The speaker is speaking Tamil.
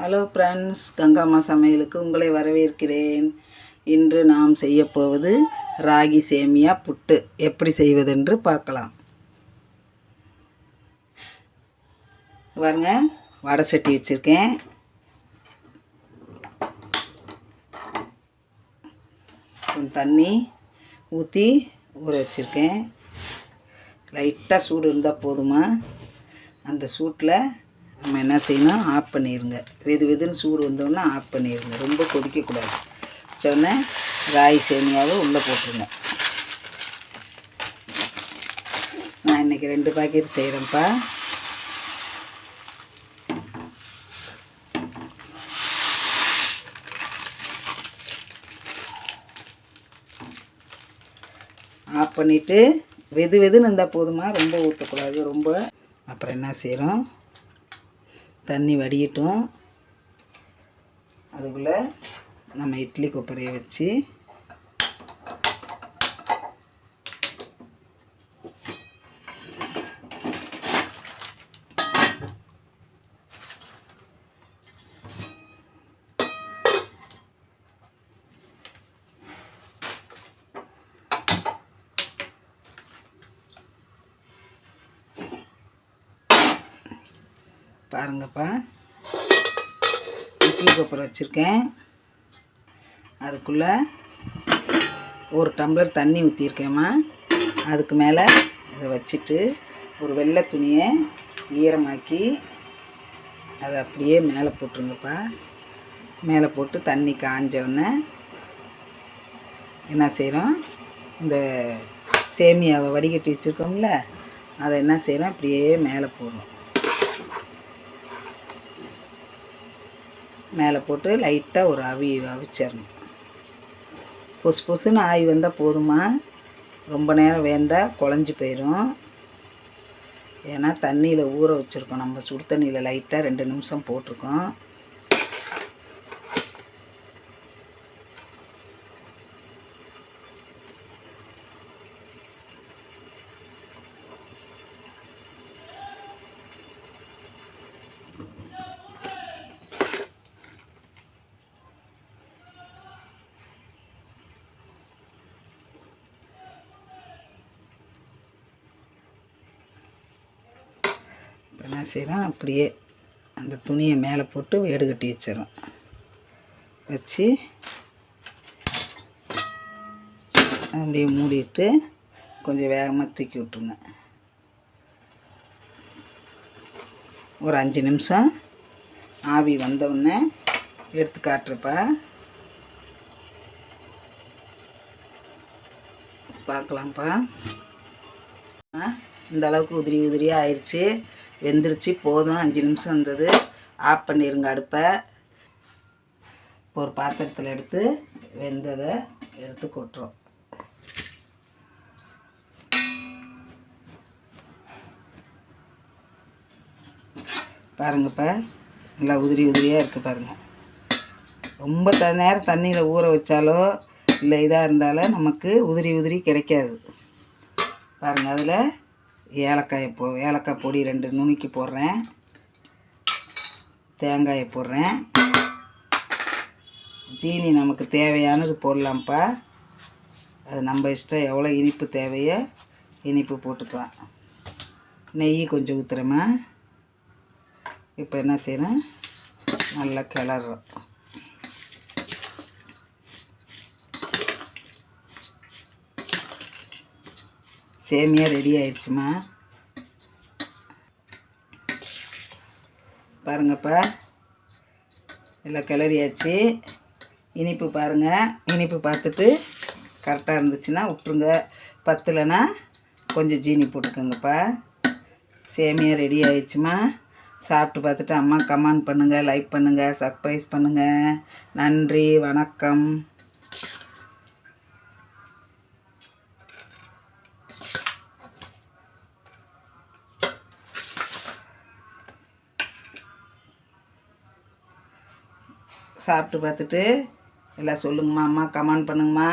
ஹலோ ஃப்ரெண்ட்ஸ், கங்காம்மா சமையலுக்கு உங்களை வரவேற்கிறேன். இன்று நாம் செய்யப்போவது ராகி சேமியா புட்டு எப்படி செய்வதென்று பார்க்கலாம். பாருங்க, வடை சட்டி வச்சுருக்கேன். கொஞ்சம் தண்ணி ஊற்றி ஊற வச்சுருக்கேன். லைட்டாக சூடு இருந்தால் போதுமா. அந்த சூட்டில் நம்ம என்ன செய்யணும், ஆஃப் பண்ணிடுங்க. வெதுன்னு சூடு வந்தோடனே ஆஃப் பண்ணிடுங்க. ரொம்ப கொதிக்கக்கூடாது. சொன்ன ராகி சேமியாவை உள்ளே போட்டுருங்க. நான் இன்றைக்கி 2 பாக்கெட் செய்கிறேன்ப்பா. ஆஃப் பண்ணிவிட்டு வெதுன்னு இருந்தால் போதுமா, ரொம்ப ஊற்றக்கூடாது. ரொம்ப அப்புறம் என்ன செய்கிறோம், தண்ணி வடியட்டும். அதுக்குள்ளே நம்ம இட்லி கொப்பரையை வச்சு பாருங்கப்பா, இட்லி கொப்பரை வச்சுருக்கேன். அதுக்குள்ளே 1 டம்ளர் தண்ணி ஊற்றிருக்கேம்மா. அதுக்கு மேலே இதை வச்சுட்டு ஒரு வெள்ளை துணியை ஈரமாக்கி அதை அப்படியே மேலே போட்டுருங்கப்பா. மேலே போட்டு தண்ணி காஞ்சோடனே என்ன செய்கிறோம், இந்த சேமியாவை வடிகட்டி வச்சுருக்கோம்ல, அதை என்ன செய்கிறோம், அப்படியே மேலே போடுறோம். மேலே போட்டு லைட்டாக ஒரு அவிச்சிடணும். பொசுன்னு ஆவி வந்தால் போதுமா. ரொம்ப நேரம் வேந்தால் குழஞ்சி போயிடும். ஏன்னா தண்ணியில் ஊற வச்சுருக்கோம். நம்ம சுடு தண்ணியில் லைட்டாக 2 நிமிஷம் போட்டிருக்கோம். என்ன செய்கிறோம், அப்படியே அந்த துணியை மேலே போட்டு வேடு கட்டி வச்சிடறோம். வச்சு அப்படியே மூடிட்டு கொஞ்சம் வேகமாக தூக்கி விட்ருங்க. ஒரு 5 நிமிஷம் ஆவி வந்தவுடனே எடுத்து காட்டுறப்பா. பார்க்கலாம்ப்பா. இந்த அளவுக்கு உதிரியாக ஆயிடுச்சு. வெந்துருச்சு, போதும். 5 நிமிஷம் வந்தது. ஆஃப் பண்ணிடுங்க அடுப்பை. ஒரு பாத்திரத்தில் எடுத்து வெந்ததை எடுத்து கொட்டுறோம். பாருங்கப்பா, நல்லா உதிரியாக இருக்குது பாருங்கள். ரொம்ப நேரம் தண்ணியில் ஊற வச்சாலோ இல்லை இதாக இருந்தாலும் நமக்கு உதிரி கிடைக்காது. பாருங்கள், அதில் ஏலக்காய் பொடி 2 நுணுக்கி போடுறேன். தேங்காயை போடுறேன். ஜீனி நமக்கு தேவையானது போடலாம்ப்பா. அது நம்ம இஷ்டம், எவ்வளோ இனிப்பு தேவையோ இனிப்பு போட்டுக்கலாம். நெய் கொஞ்சம் ஊற்றுறேம்மா. இப்போ என்ன செய்யணும், நல்லா கிளறோம். சேமியா ரெடி ஆயிடுச்சுமா. பாருங்கப்பா, எல்லாம் கிளறியாச்சு. இனிப்பு பாருங்கள். இனிப்பு பார்த்துட்டு கரெக்டாக இருந்துச்சுன்னா விட்ருங்க. பத்தலைன்னா கொஞ்சம் ஜீனி போட்டுக்கோங்கப்பா. சேமியா ரெடி ஆயிடுச்சுமா. சாப்பிட்டு பார்த்துட்டு அம்மா கமெண்ட் பண்ணுங்கள், லைக் பண்ணுங்கள், சப்ஸ்கிரைப் பண்ணுங்கள். நன்றி, வணக்கம். சாப்பிட்டு பார்த்துட்டு எல்லாம் சொல்லுங்கம்மா. அம்மா கமெண்ட் பண்ணுங்கம்மா.